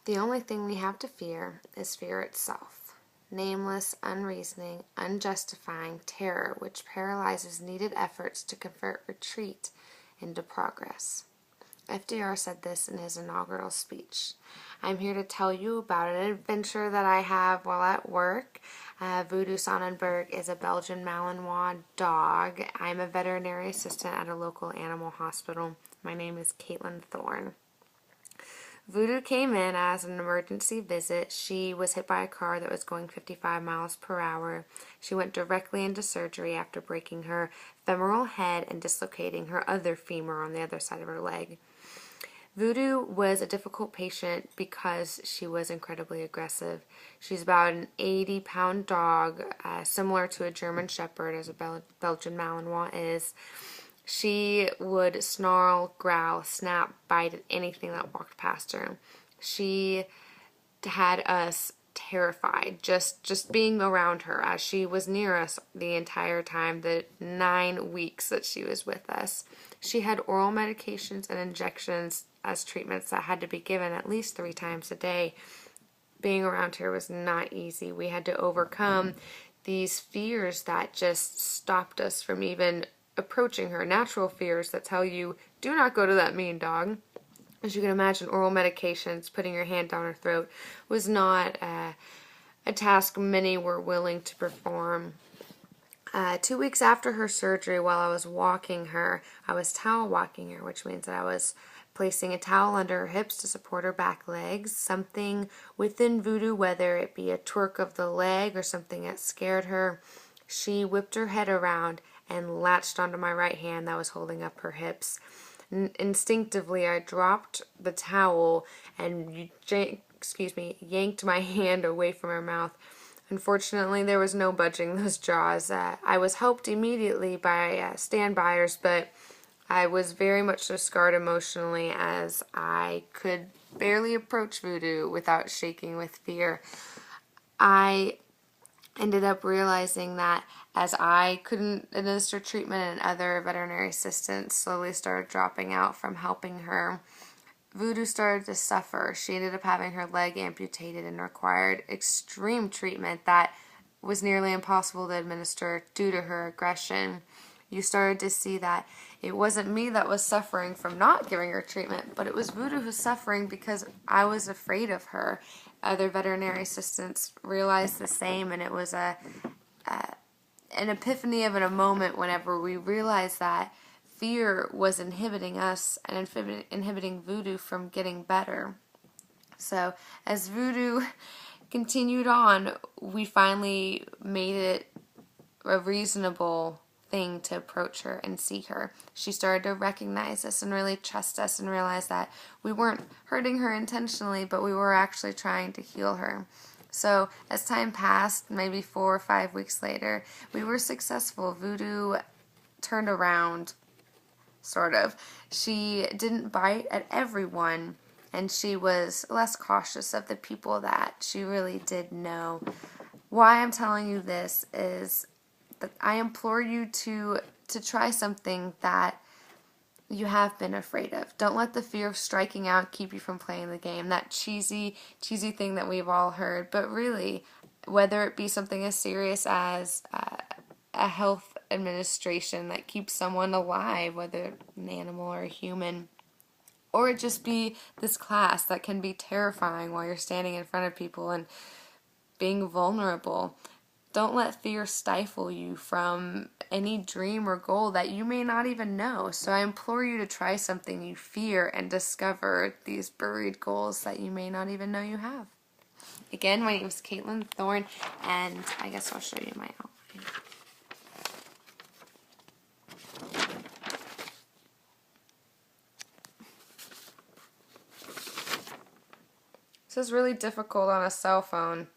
The only thing we have to fear is fear itself. Nameless, unreasoning, unjustifying terror which paralyzes needed efforts to convert retreat into progress. FDR said this in his inaugural speech. I'm here to tell you about an adventure that I have while at work. Voodoo Sonnenberg is a Belgian Malinois dog. I'm a veterinary assistant at a local animal hospital. My name is Caitlin Thorn. Voodoo came in as an emergency visit. She was hit by a car that was going 55 miles per hour. She went directly into surgery after breaking her femoral head and dislocating her other femur on the other side of her leg. Voodoo was a difficult patient because she was incredibly aggressive. She's about an 80-pound dog, similar to a German Shepherd, as a Belgian Malinois is. She would snarl, growl, snap, bite at anything that walked past her. She had us terrified just being around her, as she was near us the entire time, the 9 weeks that she was with us. She had oral medications and injections as treatments that had to be given at least 3 times a day. Being around her was not easy. We had to overcome these fears that just stopped us from even approaching her. Natural fears that tell you, do not go to that mean dog. As you can imagine, oral medications, putting your hand down her throat, was not a task many were willing to perform. 2 weeks after her surgery, while I was walking her, I was towel walking her, which means that I was placing a towel under her hips to support her back legs. Something within Voodoo, whether it be a twerk of the leg or something that scared her, she whipped her head around and latched onto my right hand that was holding up her hips. Instinctively, I dropped the towel and yanked my hand away from her mouth. Unfortunately, there was no budging those jaws. I was helped immediately by standbyers, but I was very much so scarred emotionally, as I could barely approach Voodoo without shaking with fear. I ended up realizing that as I couldn't administer treatment and other veterinary assistants slowly started dropping out from helping her, Voodoo started to suffer. She ended up having her leg amputated and required extreme treatment that was nearly impossible to administer due to her aggression. You started to see that it wasn't me that was suffering from not giving her treatment, but it was Voodoo who was suffering because I was afraid of her. Other veterinary assistants realized the same, and it was an epiphany of a moment whenever we realized that fear was inhibiting us and inhibiting Voodoo from getting better. So as Voodoo continued on, we finally made it a reasonable thing to approach her and see her. She started to recognize us and really trust us and realize that we weren't hurting her intentionally, but we were actually trying to heal her. So as time passed, maybe 4 or 5 weeks later, we were successful. Voodoo turned around, sort of. She didn't bite at everyone, and she was less cautious of the people that she really did know. Why I'm telling you this is that I implore you to try something that you have been afraid of. Don't let the fear of striking out keep you from playing the game. That cheesy thing that we've all heard. But really, whether it be something as serious as a health administration that keeps someone alive, whether an animal or a human, or it just be this class that can be terrifying while you're standing in front of people and being vulnerable. Don't let fear stifle you from any dream or goal that you may not even know. So I implore you to try something you fear and discover these buried goals that you may not even know you have. Again, my name is Caitlin Thorn, and I guess I'll show you my outline. This is really difficult on a cell phone.